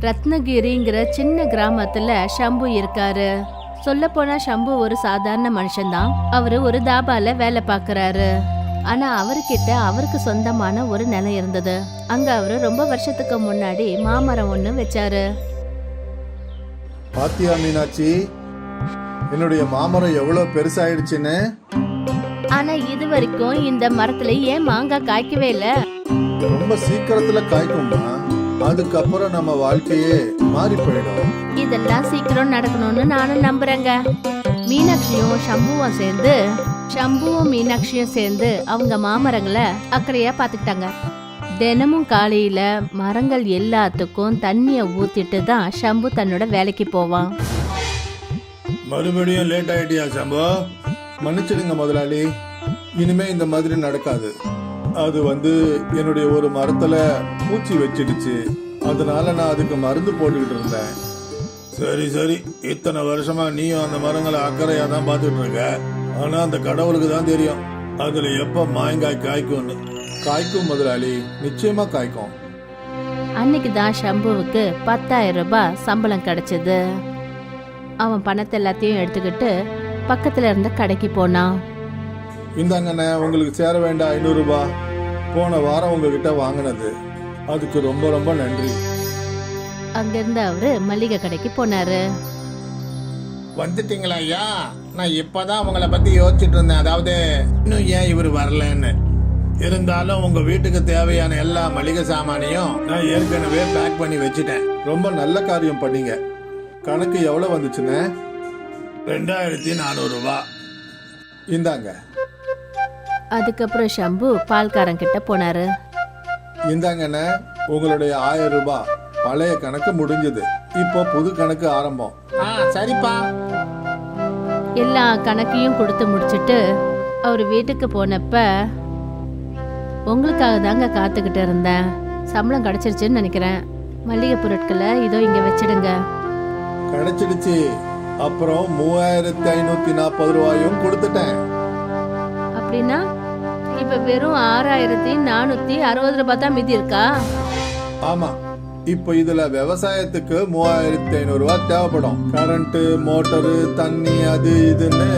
ரத்னகிரிங்கிற சின்ன கிராமத்துல ஷம்பு இருக்காரு. சொல்ல போனா ஷம்பு ஒரு சாதாரண மனுஷன்தான். அவரு ஒரு தாபால வேலை பாக்குறாரு. ஆனா அவர்கிட்ட அவருக்கு சொந்தமான ஒரு நிலம் இருந்தது. அங்க அவரு ரொம்ப வருஷத்துக்கு முன்னாடி மாமரம் ஒண்ணு வச்சாரு. பாத்தியா மீனாட்சி, என்னுடைய மாமரம் எவ்வளவு பெருசாயிடுச்சுன்னு. ஆனா இது வரைக்கும் இந்த மரத்துல ஏன் மாங்காய் காய்க்கவே இல்ல? ரொம்ப சீக்கிரத்துல காய்க்கும்மா. அதுக்கப்புறம் நம்ம வாழ்க்கையே மாறி போயிடும். இதெல்லாம் சீக்கிரம் நடக்கணும்னு நானும் நம்புறேங்க. ஷம்புவும் மீனாட்சியும் சேர்ந்து அவங்க மாமரங்களை அக்கறையா பாத்துக்கிட்டாங்க. தினமும் காலையில மரங்கள் எல்லாத்துக்கும் தண்ணிய ஊத்திட்டு தான் ஷம்பு தன்னோட வேலைக்கு போவான். மறுபடியும் லேட் ஆயிட்டியா ஷம்பு? மன்னிச்சிடுங்க முதலாளி, இனிமே இந்த மாதிரி நடக்காது. அது என்னுடைய ஒரு மரத்துல பூச்சி வச்சிடுச்சு. அதனால நான் அதுக்கு மருந்து போட்டுக்கிட்டு இருந்தேன். சரி சரி, இத்தனை வருஷமா நீயும் அந்த மரங்களை அக்கறையா தான் பாத்துட்டு இருக்க. ஆனா அந்த கடவுளுக்கு தான் தெரியும் அதுல எப்ப மாங்காய் காய்க்கும்னு. காய்க்கும் முதலாளி, நிச்சயமா காய்க்கும். அன்னைக்கு தான் ஷம்புவுக்கு 10,000 ரூபாய் சம்பளம் கிடைச்சது. அவன் பணத்தை எல்லாத்தையும் எடுத்துக்கிட்டு பக்கத்துல இருந்த கடைக்கு போனான். இந்தாங்கண்ணே, உங்களுக்கு சேர வேண்டாம் 500 ரூபாய். போன வாரம் உங்ககிட்ட வாங்கினது. அதுக்கு ரொம்ப ரொம்ப நன்றி. அங்கிருந்து அவரு மளிகை கடைக்கு போனாரு. வந்துட்டீங்களா ஐயா? நான் இப்பதான் உங்களை பத்தி யோசிச்சுட்டு இருந்தேன். அதாவது இன்னும் ஏன் இவர் வரலன்னு. இருந்தாலும் உங்க வீட்டுக்கு தேவையான எல்லா மளிகை சாமானையும் நான் ஏற்கனவே பேக் பண்ணி வச்சுட்டேன். ரொம்ப நல்ல காரியம் பண்ணீங்க. கணக்கு எவ்வளவு வந்துச்சுன்னு? 2400 ரூபாய். இந்தாங்க. அதுக்கப்புறம் ஷம்பு பால்காரன் கிட்ட போனாரு. இந்தாங்கண்ணே, உங்களுடைய 1000 ரூபாய். பழைய கணக்கு முடிஞ்சது. இப்போ புது கணக்கு ஆரம்பம். சரிப்பா. எல்லா கணக்கையும் கொடுத்து முடிச்சிட்டு அவர் வீட்டுக்கு போனப்ப, உங்களுக்காக தாங்க காத்துக்கிட்டு இருந்தேன். சம்பளம் கிடைச்சிருச்சுன்னு நினைக்கிறேன். மளிகை பொருட்களை இதோ இங்க வச்சிடுங்க. கிடைச்சிடுச்சு. அப்புறம் 3540 ரூபாயும் கொடுத்துட்டேன். அப்படின்னா இப்ப வெறும் 6460 ரூபாய் தான் மீதி இருக்கா? ஆமா, இப்போ இதுல விவசாயத்துக்கு 3500 ரூபாய் தேவைப்படும். கரண்ட், மோட்டரு, தண்ணி, அது இதுன்னு.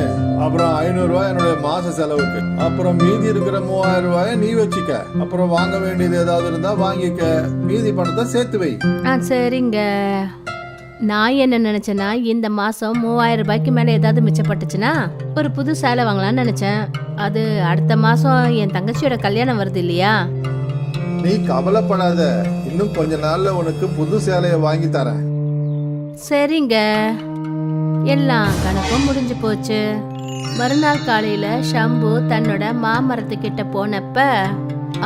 அப்புறம் 500 ரூபாய் என்னுடைய மாச செலவுக்கு. அப்புறம் மீதி இருக்கிற 3000 ரூபாய நீ வச்சுக்க. அப்புறம் வாங்க வேண்டியது ஏதாவது இருந்தா வாங்கிக்க. மீதி பணத்தை சேர்த்து வை. சரிங்க. நான் என்ன நினைச்சேன்னா, இந்த மாசம் 3000 ரூபாய்க்கு மேல ஏதாவது மிச்சப்பட்டுச்சுன்னா ஒரு புது சேலை வாங்கலாம்னு நினைச்சேன். அது அடுத்த மாசம் என் தங்கச்சியோட கல்யாணம் வருது இல்லையா? நீ கவலைப்படாத, இன்னும் கொஞ்ச நாள்ல உனக்கு புது சேலைய வாங்கி தரேன். சரிங்க. எல்லாம் கணக்கும் முடிஞ்சு போச்சு. மறுநாள் காலையில ஷம்பு தன்னோட மாமரத்துக்கிட்ட போனப்ப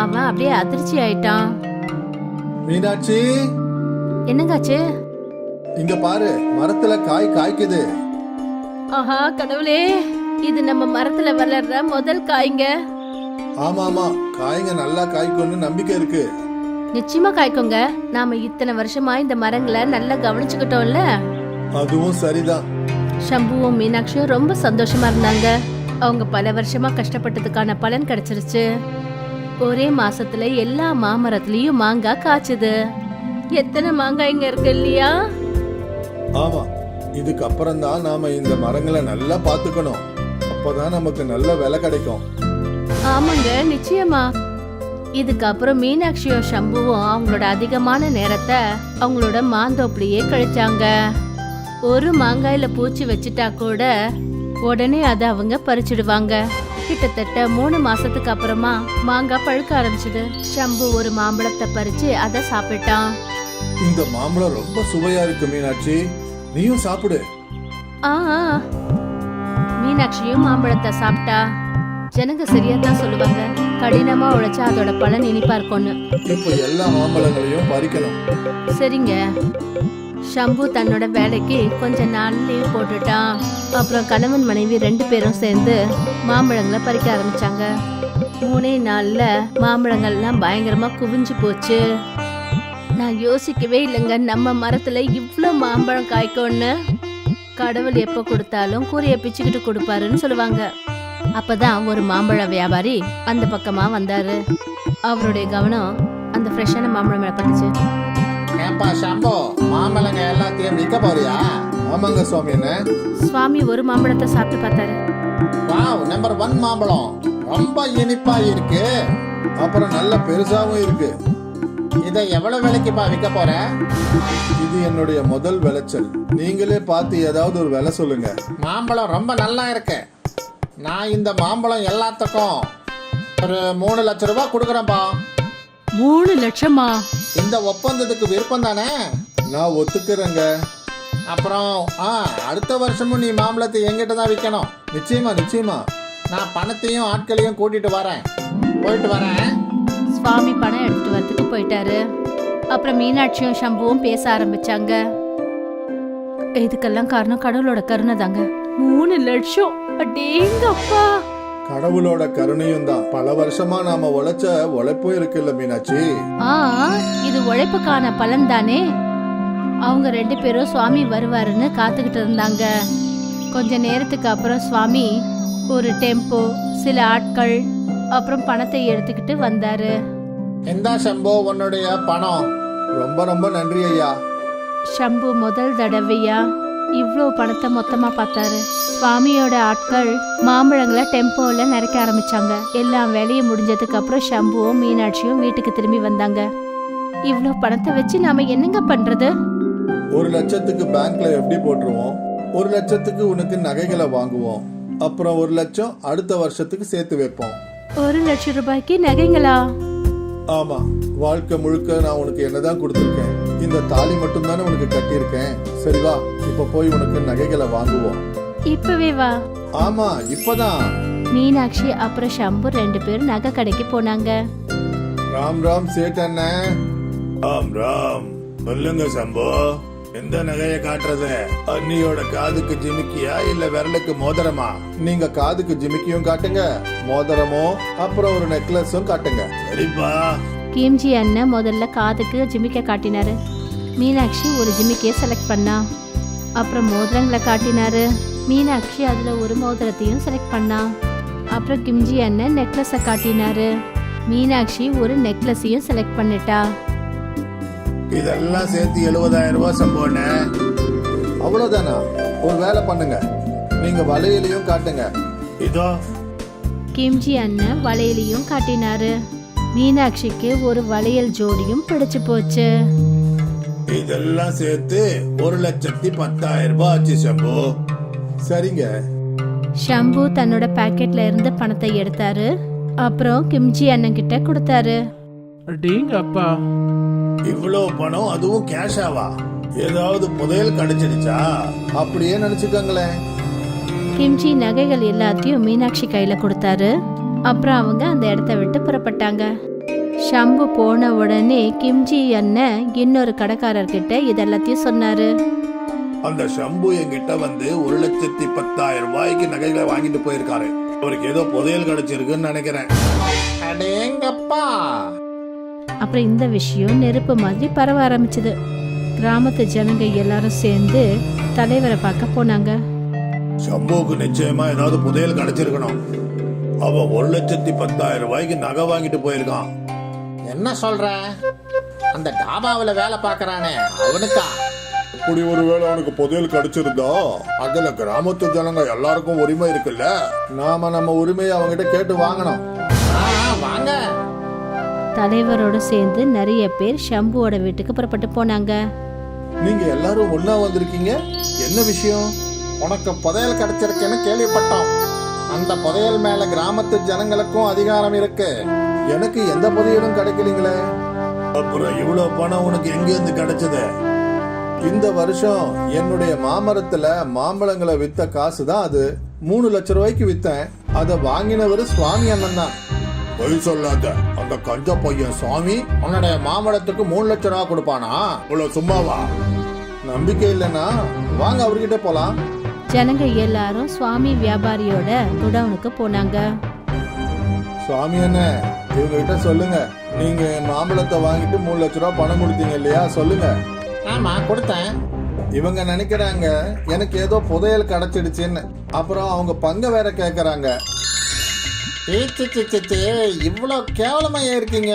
அவன் அப்படியே அதிர்ச்சி ஆயிட்டான். மீனாட்சி, என்னங்காச்சு? இங்க பாரு, மரத்துல காய் காய்க்குது. ஆஹா கடவுளே, இது நம்ம மரத்துல வளர்ற முதல் காய்ங்க. ஆமா ஆமா, காய்ங்க நல்லா காய்க்கும்னு நம்பிக்கை இருக்கு. நிச்சயமா காய்க்குங்க. நாம இத்தனை வருஷமா இந்த மரங்களை நல்லா கவனிச்சுக்கிட்டோம்ல. அதுவும் சரிதான். ஷம்புவும் மீனாட்சியும் ரொம்ப சந்தோஷமா இருந்தாங்க. அவங்க பல வருஷமா கஷ்டப்பட்டதுக்கான பலன் கிடைச்சிருச்சு. ஒரே மாசத்துல எல்லா மாமரத்துலயும் மாங்காய் காய்ச்சுது. எத்தனை மாங்காய் இங்க இருக்கு இல்லையா? ஆமா, இதுக்கப்புறம் தான் நாம இந்த மரங்களை நல்லா பாத்துக்கணும். அப்பதான் நமக்கு நல்ல விலை கிடைக்கும். ஆமாங்க, நிச்சயமா. இதுக்கப்புறம் மீனாட்சியும் ஷம்புவும் அவங்களோட அதிகமான நேரத்தை அவங்களோட மாந்தோப்பிலேயே கழிச்சாங்க. ஒரு மாங்காயில பூச்சி வச்சுட்டா கூட உடனே அதை அவங்க பறிச்சிடுவாங்க. கிட்டத்தட்ட 3 மாசத்துக்கு அப்புறமா மாங்காய் பழுக்க ஆரம்பிச்சது. ஷம்பு ஒரு மாம்பழத்தை பறிச்சு அதை சாப்பிட்டான். இந்த மாம்பழம் ரொம்ப சுவையா இருக்கு மீனாட்சி, நீயும் சாப்பிடு. மீனாட்சியும் மாம்பழத்தை சாப்பிட்டா. ஜனங்க சரியா தான் சொல்லுவாங்க, கடினமா உழைச்சா அதோட பலன் இனிப்பா இருக்கும்னு. இப்போ எல்லா மாம்பழங்களையும் பறிக்கணும். சரிங்க. ஷம்பு தன்னோட வேலைக்கு கொஞ்ச நாள் லீவ் போட்டுட்டான். அப்புறம் கணவன் மனைவி 2 பேரும் சேர்ந்து மாம்பழங்களை பறிக்க ஆரம்பிச்சாங்க. 3 நாள்ல மாம்பழங்கள்லாம் பயங்கரமா குவிஞ்சு போச்சு. நான் யோசிக்கவே இல்லைங்க, நம்ம மரத்துல இவ்ளோ மாம்பழம் காய்க்கும்னு. கடவுள் எப்ப கொடுத்தாலும் கூரைய பிச்சுக்கிட்டு கொடுப்பாருன்னு சொல்லுவாங்க. அப்பதான் ஒரு மாம்பழ வியாபாரி அந்த பக்கமா வந்தாரு. அவருடைய கவனம் அந்த ஃப்ரெஷ்ஷான மாம்பழம் மேல பட்டுச்சு. ஏன்பா ஷாம்பு, மாம்பழங்க எல்லாத்தையும் விற்க போறியா? ஆமாங்க சுவாமி என்ன. சுவாமி ஒரு மாம்பழத்தை சாப்பிட்டு பார்த்தாரு. வாவ், நம்பர் 1 மாம்பழம், ரொம்ப இனிப்பா இருக்கு. அப்புறம் நல்ல பெருசாவும் இருக்கு. இதை எவ்வளவு விலைக்குப்பா விற்க போற? இது என்னுடைய முதல் விளைச்சல். நீங்களே பார்த்து ஏதாவது ஒரு விலை சொல்லுங்க. மாம்பழம் ரொம்ப நல்லா இருக்கு. நான் இந்த மாம்பழம் எல்லாத்துக்கும் ஒரு 3 லட்சம் ரூபாய் கொடுக்குறேன்ப்பா. 3 லட்சமா? இந்த ஒப்பந்தத்துக்கு விருப்பம் தானே? நான் ஒத்துக்கிறேங்க. அப்புறம் அடுத்த வருஷமும் நீ மாம்பழத்தை எங்கிட்ட தான் விற்கணும். நிச்சயமா நிச்சயமா. நான் பணத்தையும் ஆட்களையும் கூட்டிட்டு வரேன். போயிட்டு வரேன். சுவாமி பணம் எடுத்துட்டு வரதுக்கு போயிட்டாரு. அப்புறம் மீனாட்சியும் சம்புவும் பேச ஆரம்பிச்சாங்க. இதுக்கெல்லாம் காரணம் கடவுளோட கருணை தாங்க. 3 லட்சம், அடேங்கப்பா. கடவுளோட கருணையும் தான். பல வருஷமா நாம உழைச்ச உழைப்பும் இருக்குல்ல மீனாட்சி. இது உழைப்புக்கான பலன் தானே. அவங்க 2 பேரும் சுவாமி வருவாருன்னு காத்துக்கிட்டு இருந்தாங்க. கொஞ்ச நேரத்துக்கு அப்புறம் சுவாமி ஒரு டெம்போ, சில ஆட்கள், அப்புறம் பணத்தை எடுத்துக்கிட்டு வந்தாரு. இந்தா சம்பு, உன்னுடைய பணம். ரொம்ப ரொம்ப நன்றி ஐயா. சம்பு முதல் தடவையா இவ்வளோ பணத்தை மொத்தமா பார்த்தாரு. சுவாமியோட ஆட்கள் மாம்பழங்களை டெம்போல நிறைக்க ஆரம்பிச்சாங்க. எல்லாம் வேலையும் முடிஞ்சதுக்கு அப்புறம் சம்புவும் மீனாட்சியும் வீட்டுக்கு திரும்பி வந்தாங்க. இவ்வளோ பணத்தை வச்சு நாம என்னங்க பண்றது? 1 லட்சத்துக்கு பேங்க்ல எப்படி போட்டுருவோம். 1 லட்சத்துக்கு உனக்கு நகைகளை வாங்குவோம். அப்புறம் 1 லட்சம் அடுத்த வருஷத்துக்கு சேர்த்து வைப்போம். 1 லட்சம் ரூபாய்க்கு நகைங்களா? ஆமா, வாழ்க்கை முழுக்க நான் உனக்கு என்னதான் கொடுத்துருக்கேன். இந்த தாலி மட்டும் தானே உனக்கு கட்டியிருக்கேன். சரி வா, இப்ப போய் உனக்கு நகைகளை வாங்குவோம். இப்பவே வா. ஆமா, இப்பதான். மீனாட்சி அப்புறம் சம்பு 2 பேரும் நகை கடைக்கு போனாங்க. ராம் ராம் சேட் அண்ணன். ராம் ராம். சொல்லுங்க சம்பு, எந்த நகையை காட்டுறது? அண்ணியோட காதுக்கு ஜிமிக்கியா இல்ல விரலுக்கு மோதிரமா? நீங்க காதுக்கு ஜிமிக்கியும் காட்டுங்க, மோதிரமும், அப்புறம் ஒரு நெக்லஸும் காட்டுங்க. சரிப்பா. கிம்ஜி அண்ணன் முதல்ல காதுக்கு ஜிமிக்கை காட்டினாரு. மீனாட்சி ஒரு ஜிமிக்கையை செலக்ட் பண்ணா. அப்புறம் மோதிரங்களை காட்டினாரு. மீனாட்சி அதுல ஒரு மோதிரத்தையும் செலக்ட் பண்ணா. அப்புறம் கிம்ஜி அண்ணன் நெக்லஸை காட்டினாரு. மீனாட்சி ஒரு நெக்லஸையும் செலக்ட் பண்ணிட்டா. இதெல்லாம் சேர்த்து 70,000 ரூபாய் சம்பவம்னு. அவ்வளவுதானா? ஒரு வேலை பண்ணுங்க, நீங்க வளையலையும் காட்டுங்க. இதோ. கிம்ஜி அண்ணன் வளையலையும் காட்டினாரு. மீனாட்சிக்கு ஒரு வளையல் ஜோடியும் பிடிச்சு போச்சு. இதெல்லாம் சேர்த்து 1,10,10,000 ரூபாய் ஆச்சு சம்பு. சரிங்க. ஷம்பு தன்னோட பாக்கெட்ல இருந்து பணத்தை எடுத்தாரு. அப்புறம் கிம்ஜி அண்ணன் கிட்ட கொடுத்தாரு. அடேங்க அப்பா, இவ்வளோ பணம், அதுவும் கேஷாவா? ஏதாவது புதையல் கிடைச்சிடுச்சா? அப்படியே நினைச்சுக்கோங்களேன். கிம்ஜி நகைகள் எல்லாத்தையும் மீனாட்சி கையில கொடுத்தாரு. அப்புறம் அவங்க அந்த இடத்த விட்டு புறப்பட்டாங்க. ஷம்பு போன உடனே கிம்ஜி அண்ணன் இன்னொரு கடைக்காரர்கிட்ட இதெல்லாத்தையும் சொன்னாரு. அந்த சம்பு என்கிட்ட வந்து 1,10,10,000 ரூபாய்க்கு நகைகளை வாங்கிட்டு போயிருக்காரு. அவருக்கு ஏதோ புதையல் கிடைச்சிருக்குன்னு நினைக்கிறேன். அடேங்கப்பா. அப்புறம் இந்த விஷயம் நெருப்பு மாதிரி பரவ ஆரம்பிச்சது. கிராமத்து ஜனங்க எல்லாரும் சேர்ந்து தலைவரை பார்க்க போனாங்க. சம்புவுக்கு நிச்சயமா ஏதாவது புதையல் கிடைச்சிருக்கணும். அவன் 1,10,10,000 ரூபாய்க்கு நகை வாங்கிட்டு போயிருக்கான். என்ன சொல்ற? அந்த டாபாவில வேலை பார்க்கறானே அவனுக்கா? இப்படி ஒரு வேளை அவனுக்கு புதையல் கிடைச்சிருந்தா அதுல கிராமத்து ஜனங்க எல்லாருக்கும் உரிமை இருக்குல்ல. நாம நம்ம உரிமையை அவங்ககிட்ட கேட்டு வாங்கணும். வாங்க. தலைவரோட சேர்ந்து நிறைய பேர் ஷம்புவோட வீட்டுக்கு புறப்பட்டு போனாங்க. நீங்க எல்லாரும் ஒண்ணா வந்திருக்கீங்க, என்ன விஷயம்? உனக்கு புதையல் கிடைச்சிருக்குன்னு கேள்விப்பட்டோம். அந்த புதையல் மேல கிராமத்து ஜனங்களுக்கும் அதிகாரம் இருக்கு. எனக்கு எந்த புதையலும் கிடைக்கலீங்களே. அப்புறம் இவ்வளவு பணம் உனக்கு எங்க இருந்து கிடைச்சது? இந்த வருஷம் என்னுடைய மாமரத்துல மாம்பழங்களை வித்த காசு தான் அது. 3 லட்சம் ரூபாய்க்கு வித்தேன். அதை வாங்கினவர் சுவாமி அண்ணன் தான். பொய் சொல்லாத. அந்த கஞ்ச பையன் சுவாமி உன்னுடைய மாமரத்துக்கு 3 லட்சம் ரூபாய் கொடுப்பானா? இவ்வளவு சும்மாவா? நம்பிக்கை இல்லைன்னா வாங்க அவர்கிட்ட போலாம். ஜனங்க எல்லாரும் சுவாமி வியாபாரியோட குடவுனுக்கு போனாங்க. சுவாமி அண்ணன், இவங்க கிட்ட சொல்லுங்க, நீங்க மாம்பழத்தை வாங்கிட்டு 3 லட்சம் ரூபாய் பணம் கொடுத்தீங்க இல்லையா, சொல்லுங்க. ஆமா, கொடுத்தேன். இவங்க நினைக்கிறாங்க எனக்கு ஏதோ புதையல் கிடைச்சிடுச்சுன்னு. அப்புறம் அவங்க பங்க வேற கேக்குறாங்க. இவ்வளவு கேவலமா இருக்கீங்க.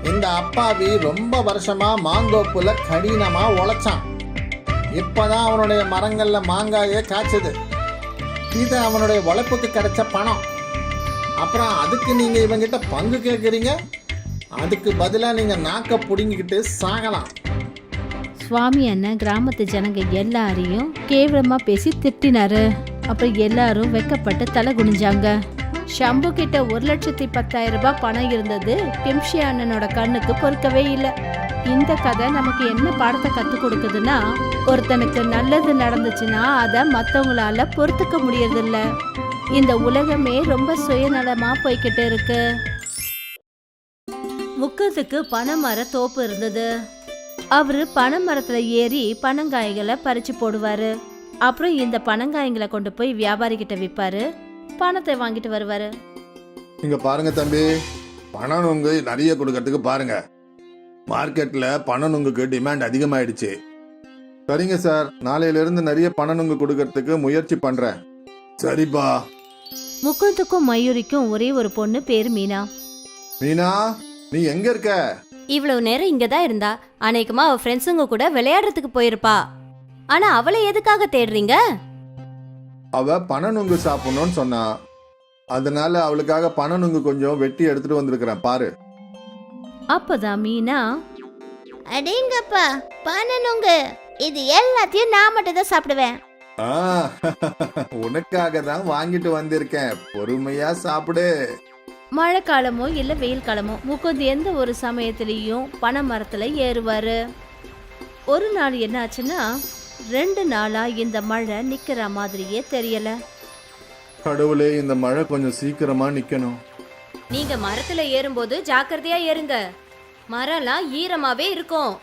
இந்த அப்பாவி ரொம்ப வருஷமா மாந்தோப்புல கடினமா உழைச்சான். இப்பதான் அவனுடைய மரங்கள்ல மாங்காயே காய்ச்சது. இது அவனுடைய உழைப்புக்கு கிடைச்ச பணம். அப்புறம் அதுக்கு நீங்க இவங்கிட்ட பங்கு கேட்குறீங்க? அதுக்கு பதிலா நீங்க நாக்க புடுங்கிக்கிட்டு சாகலாம். சுவாமி அண்ணன் கிராமத்து ஜனங்க எல்லாரையும் கேவலமா பேசி திட்டினாரு. அப்புறம் எல்லாரும் வெக்கப்பட்டு தலை குனிஞ்சாங்க. ஷம்பு கிட்ட 1,10,000 ரூபாய் பணம் இருந்தது. கிம்ஷி அண்ணனோட கண்ணுக்கு பொறுக்கவே இல்லை. இந்த கதை நமக்கு என்ன பாடத்தை கத்து கொடுக்குதுன்னா, ஒருத்தனுக்கு நல்லது நடந்துச்சுன்னா அதை மற்றவங்களால பொறுத்துக்க முடியறதில்ல. இந்த உலகமே ரொம்ப சுயநலமா போய்கிட்டு இருக்கு. முக்கத்துக்கு பனைமர தோப்பு இருந்தது. அவரு பனைமரத்துல ஏறி பனங்காய்களை பறிச்சு போடுவாரு. அப்புறம் இந்த பனங்காய்களை கொண்டு போய் வியாபாரி கிட்ட விற்பாரு. பணத்தை வாங்கிட்டு வருவாரு. இங்க பாருங்க தம்பி, பண நுங்கு நிறைய கொடுக்கறதுக்கு பாருங்க. மார்க்கெட்ல பண நுங்குக்கு டிமாண்ட் அதிகமாயிடுச்சு. சரிங்க சார், நாளையில இருந்து நிறைய பண நுங்கு கொடுக்கறதுக்கு முயற்சி பண்றேன். சரிப்பா. முகுந்துக்கும் மயூரிக்கும் ஒரே ஒரு பொண்ணு, பேரு மீனா. மீனா, நீ எங்க இருக்க? இவ்வளவு நேரம் இங்கதான் இருந்தா. அநேகமா அவ ஃப்ரெண்ட்ஸுங்க கூட விளையாடுறதுக்கு போயிருப்பா. ஆனா அவளை எதுக்காக தேடுறீங்க? அவ பண நுங்கு சாப்பிடணும்னு சொன்னா, அதனால அவளுக்காக பண நுங்கு கொஞ்சம் வெட்டி எடுத்துட்டு வந்திருக்கிறேன் பாரு. அப்பதான் மீனா, அடேங்கப்பா, பண்ணனுங்க, இது எல்லாத்தையும் நான் மட்டும் தான் சாப்பிடுவேன். ஆ, உனக்காக தான் வாங்கிட்டு வந்திருக்கேன், பொறுமையா சாப்பிடு. மழை காலமோ இல்ல வெயில் காலமோ முகுந்த் எந்த ஒரு சமயத்திலையும் பனை மரத்துல ஏறுவாரு. ஒரு நாள் என்ன ஆச்சுன்னா, 2 நாளா இந்த மழை நிக்கிற மாதிரியே தெரியல. கடவுளே, இந்த மழை கொஞ்சம் சீக்கிரமா நிக்கணும். நீங்க மரத்துல ஏறும்போது ஜாக்கிரதையா ஏறுங்க. மரம்லாம் ஈரமாவே இருக்கும்.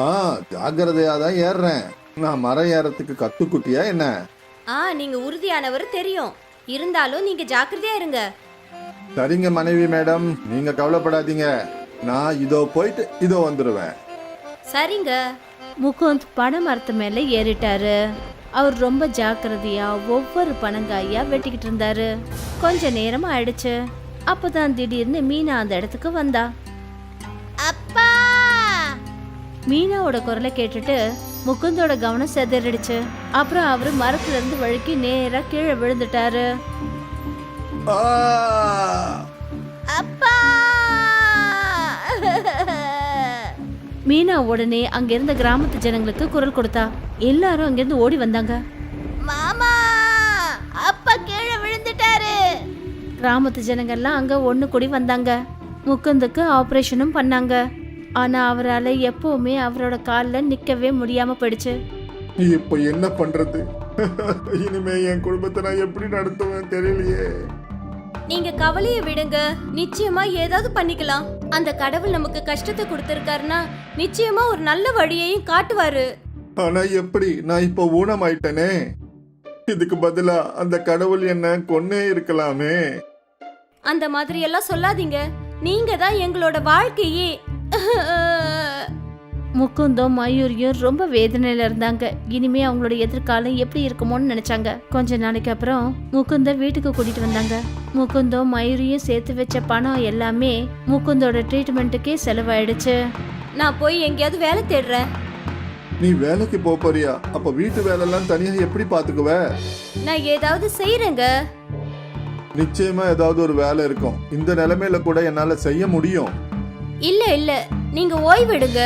ஆ, ஜாக்கிரதையா தான் ஏறுறேன். நான் மரம் ஏறத்துக்கு கத்துக்குட்டியா என்ன? நீங்க உறுதியானவர் தெரியும். இருந்தாலும் நீங்க ஜாக்கிரதையா இருங்க. சரிங்க மனைவி மேடம், நீங்க கவலைப்படாதீங்க. நான் இதோ போயிட்டு இதோ வந்துருவேன். சரிங்க. முகுந்த் பனை மரத்து மேல ஏறிட்டாரு. அவர் ரொம்ப ஜாக்கிரதையா ஒவ்வொரு பனங்காயா வெட்டிக்கிட்டு இருந்தாரு. கொஞ்ச நேரம் ஆயிடுச்சு. அப்பதான் திடீர்னு மீனா அந்த இடத்துக்கு வந்தா. அப்பா! மீனாவோட குரலை கேட்டுட்டு முகுந்தோட கவனம் சிதறிடுச்சு. அப்புறம் அவரு மரத்துல இருந்து வழுக்கி நேரா கீழே விழுந்துட்டாரு. ஆ! அப்பா! மீனா உடனே அங்க இருந்த கிராமத்து ஜனங்களுக்கு குரல் கொடுத்தா. எல்லாரும் அங்கிருந்து ஓடி வந்தாங்க. மாமா, அப்பா கீழே விழுந்துட்டாரு. கிராமத்து ஜனங்கள்லாம் அங்க ஒண்ணு கூடி வந்தாங்க. முகுந்துக்கு ஆபரேஷனும் பண்ணாங்க. ஆனா அவரால் எப்பவுமே அவரோட காலில் நிக்கவே முடியாம போயிடுச்சு. இப்ப என்ன பண்றது? இனிமே என் குடும்பத்தை நான் எப்படி நடத்துவேன் தெரியலையே. நீங்க கவலையை விடுங்க, நிச்சயமா ஏதாவது பண்ணிக்கலாம். அந்த கடவுள் நமக்கு கஷ்டத்தை கொடுத்திருக்காருன்னா நிச்சயமா ஒரு நல்ல வழியையும் காட்டுவாரு. ஆனா எப்படி? நான் இப்ப ஊனமாயிட்டனே. இதுக்கு பதிலா அந்த கடவுள் என்ன கொன்னே இருக்கலாமே. அந்த மாதிரி எல்லாம் சொல்லாதீங்க. நீங்க தான் எங்களோட வாழ்க்கையே. முகுந்தும் மயூரியும் ரொம்ப வேதனையில இருந்தாங்க. இனிமே அவங்களோட எதிர்காலம் எப்படி இருக்குமோன்னு நினைச்சாங்க. கொஞ்ச நாளைக்கு அப்புறம் முகுந்த வீட்டுக்கு கூட்டிட்டு வந்தாங்க. முகுந்தும் மயூரியும் சேர்த்து வச்ச பணம் எல்லாமே முகுந்தோட ட்ரீட்மெண்ட்டுக்கே செலவாயிடுச்சு. நான் போய் எங்கேயாவது வேலை தேடுறேன். நீ வேலைக்கு போறியா? அப்ப வீட்டு வேலையெல்லாம் தனியா எப்படி பாத்துக்குவ? நான் ஏதாவது செய்யறேங்க. நிச்சயமா ஏதாவது ஒரு வேலை இருக்கும். இந்த நிலைமையில கூட என்னால செய்ய முடியும். இல்ல, நீங்க ஓய்வெடுங்க.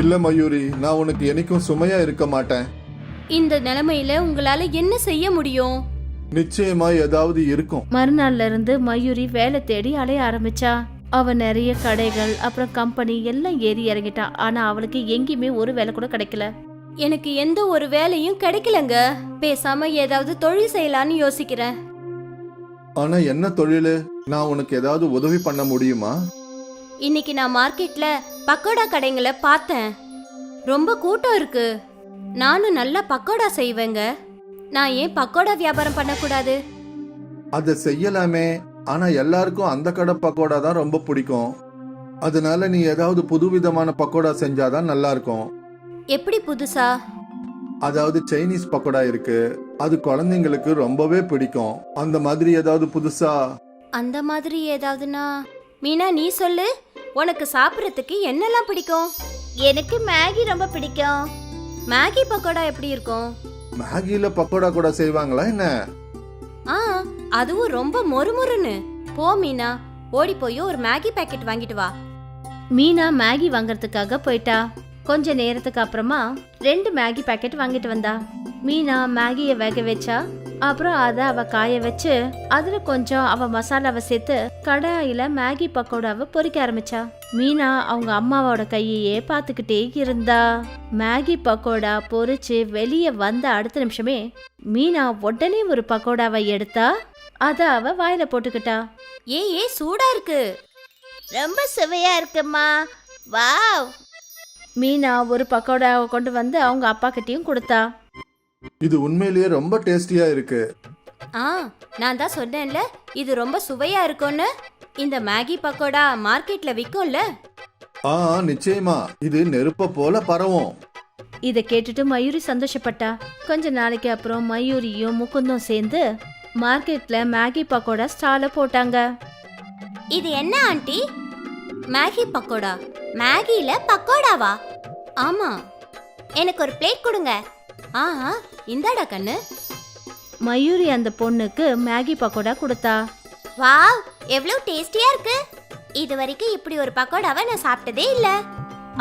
இல்ல மயூரி, நான் உனக்கு என்னைக்கும் சுமையா இருக்க மாட்டேன். இந்த நிலைமையில உங்களால என்ன செய்ய முடியும்? நிச்சயமா ஏதாவது இருக்கும். மறுநாள்ல இருந்து மயூரி வேலை தேடி அலைய ஆரம்பிச்சா. அவ நிறைய கடைகள் அப்புறம் கம்பெனி எல்லாம் ஏறி இறங்கிட்டா. ஆனா அவளுக்கு எங்கேயுமே ஒரு வேலை கூட கிடைக்கல. எனக்கு எந்த ஒரு வேலையும் கிடைக்கலங்க. பேசாம ஏதாவது தொழில் செய்யலான்னு யோசிக்கிறேன். ஆனா என்ன தொழிலு? நான் உனக்கு ஏதாவது உதவி பண்ண முடியுமா? இன்னைக்கு நான் மார்க்கெட்ல பக்கோடா கடைங்களை பார்த்தேன். ரொம்ப கூட்டம் இருக்கு. நானும் நல்லா பக்கோடா செய்வேங்க. நான் ஏன் பக்கோடா வியாபாரம் பண்ணக்கூடாது? அதை செய்யலாமே. ஆனா எல்லாருக்கும் அந்த கடை பக்கோடா தான் ரொம்ப பிடிக்கும். அதனால நீ ஏதாவது புதுவிதமான பக்கோடா செஞ்சாதான் நல்லா இருக்கும். எப்படி புதுசா? அதாவது சைனீஸ் பக்கோடா இருக்கு, அது குழந்தைங்களுக்கு ரொம்பவே பிடிக்கும். அந்த மாதிரி ஏதாவது புதுசா? அந்த மாதிரி ஏதாவதுனா மீனா நீ சொல்லு, உனக்கு சாப்பிட்றதுக்கு என்னெல்லாம் பிடிக்கும்? எனக்கு மேகி ரொம்ப பிடிக்கும். மேகி பக்கோடா எப்படி இருக்கும்? மேகியில பக்கோடா கூட செய்வாங்களா என்ன? ஆ, அதுவும் ரொம்ப மொறுமொறுன்னு. போ மீனா, ஓடி போய் ஒரு மேகி பாக்கெட் வாங்கிட்டு வா. மீனா மேகி வாங்கறதுக்காக போயிட்டா. கொஞ்ச நேரத்துக்கு அப்புறமா 2 மேகி பாக்கெட் வாங்கிட்டு வந்தா. மீனா மேகிய வேக வச்சா. அப்புறம் அதை அவ காய வச்சு அதுல கொஞ்சம் அவ மசாலாவை சேர்த்து கடாயில மேகி பக்கோடாவை பொரிக்க ஆரம்பிச்சா. மீனா அவங்க அம்மாவோட கையையே பார்த்துக்கிட்டே இருந்தா. மேகி பக்கோடா பொரிச்சு வெளியே வந்த அடுத்த நிமிஷமே மீனா உடனே ஒரு பக்கோடாவை எடுத்தா. அத அவ வாயில போட்டுக்கிட்டா. ஏ சூடா இருக்கு. ரொம்ப சுவையா இருக்குமா, வாவ். மீனா ஒரு பக்கோடாவை கொண்டு வந்து அவங்க அப்பா கிட்டயும் கொடுத்தா. இது உண்மையிலேயே ரொம்ப டேஸ்டியா இருக்கு. ஆ, நான் தான் சொன்னேன்ல இது ரொம்ப சுவையா இருக்கும்னு. இந்த மேகி பக்கோடா மார்க்கெட்ல விக்கும்ல. நிச்சயமா இது நெருப்ப போல பரவும். இத கேட்டுட்டு மயூரி சந்தோஷப்பட்டா. கொஞ்ச நாளைக்கு அப்புறம் மயூரியும் முகுந்தும் சேர்ந்து மார்க்கெட்ல மேகி பக்கோடா ஸ்டால போட்டாங்க. இது என்ன ஆண்டி? மேகி பக்கோடா? மேகில பக்கோடாவா? ஆமா, எனக்கு ஒரு பிளேட் கொடுங்க. ஆஹா, இந்தாடா கண்ணு. மயூரி அந்த பொண்ணுக்கு மேகி பக்கோடா கொடுத்தா. வாவ், எவ்வளவு டேஸ்டியா இருக்கு. இது வரைக்கும் இப்படி ஒரு பக்கோடாவை நான் சாப்பிட்டதே இல்ல.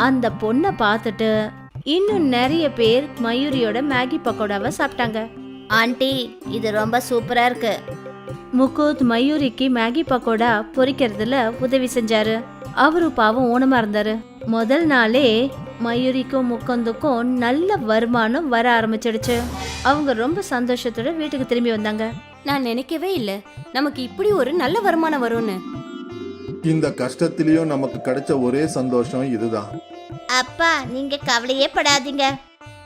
அந்த பொண்ணை பார்த்துட்டு இன்னும் நிறைய பேர் மயூரியோட மேகி பக்கோடாவை சாப்பிட்டாங்க. ஆண்டி, இது ரொம்ப சூப்பரா இருக்கு. முகுத் மயூரிக்கு மேகி பக்கோடா பொரிக்கிறதுல உதவி செஞ்சாரு. அவரு பாவம் ஊனமா இருந்தாரு. முதல் நாளே மயூரிக்கும் முகுந்துக்கும் நல்ல வருமானம் வர ஆரம்பிச்சிடுச்சு. அவங்க ரொம்ப சந்தோஷத்தோட வீட்டுக்கு திரும்பி வந்தாங்க. நான் நினைக்கவே இல்ல நமக்கு இப்படி ஒரு நல்ல வருமானம் வரும்னு. இந்த கஷ்டத்திலயும் நமக்கு கிடைச்ச ஒரே சந்தோஷம் இதுதான். அப்பா, நீங்க கவலையே படாதீங்க.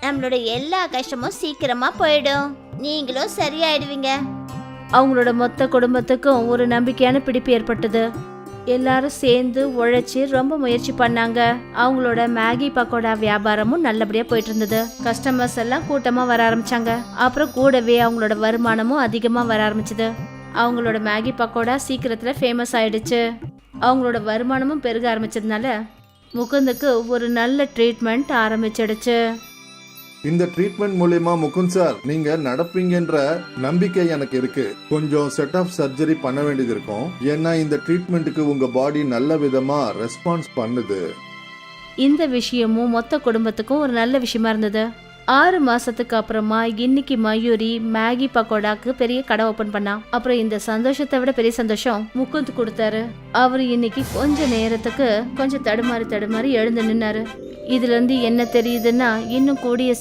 நம்மளோட எல்லா கஷ்டமும் சீக்கிரமா போயிடும். நீங்களும் சரியாயிடுவீங்க. அவங்களோட மொத்த குடும்பத்துக்கும் ஒரு நம்பிக்கையான பிடிப்பு ஏற்பட்டது. எல்லாரும் சேர்ந்து உழைச்சி ரொம்ப முயற்சி பண்ணாங்க. அவங்களோட மேகி பக்கோடா வியாபாரமும் நல்லபடியா போயிட்டு இருந்தது. கஸ்டமர்ஸ் எல்லாம் கூட்டமா வர ஆரம்பிச்சாங்க. அப்புறம் கூடவே அவங்களோட வருமானமும் அதிகமா வர ஆரம்பிச்சது. அவங்களோட மேகி பக்கோடா சீக்கிரத்துல ஃபேமஸ் ஆயிடுச்சு. அவங்களோட வருமானமும் பெருக ஆரம்பிச்சதுனால முகுந்துக்கு ஒரு நல்ல ட்ரீட்மெண்ட் ஆரம்பிச்சிடுச்சு. இந்த ட்ரீட்மெண்ட் மூலமா முகுந்த் சார் நீங்க நடப்பீங்கன்ற நம்பிக்கை எனக்கு இருக்கு. கொஞ்சம் செட் ஆஃப் சர்ஜரி பண்ண வேண்டியது இருக்கும். ஏன்னா இந்த ட்ரீட்மெண்ட்டுக்கு உங்க பாடி நல்ல விதமா ரெஸ்பான்ஸ் பண்ணுது. இந்த விஷயமும் மொத்த குடும்பத்துக்கும் ஒரு நல்ல விஷயமா இருந்தது. 6 மாசத்துக்கு அப்புறமா இன்னைக்கு மயூரி மேகி பக்கோடாக்கு பெரிய கடை ஓபன் பண்ணா. அப்புறம் இந்த சந்தோஷத்தை விட பெரிய சந்தோஷம் முகுந்த் கொடுத்தாரு. அவரு இன்னைக்கு கொஞ்ச நேரத்துக்கு கொஞ்சம் தடுமாறி எழுந்து நின்னாரு. இதுல இருந்து என்ன தெரியுதுன்னா, இன்னும் கூடிய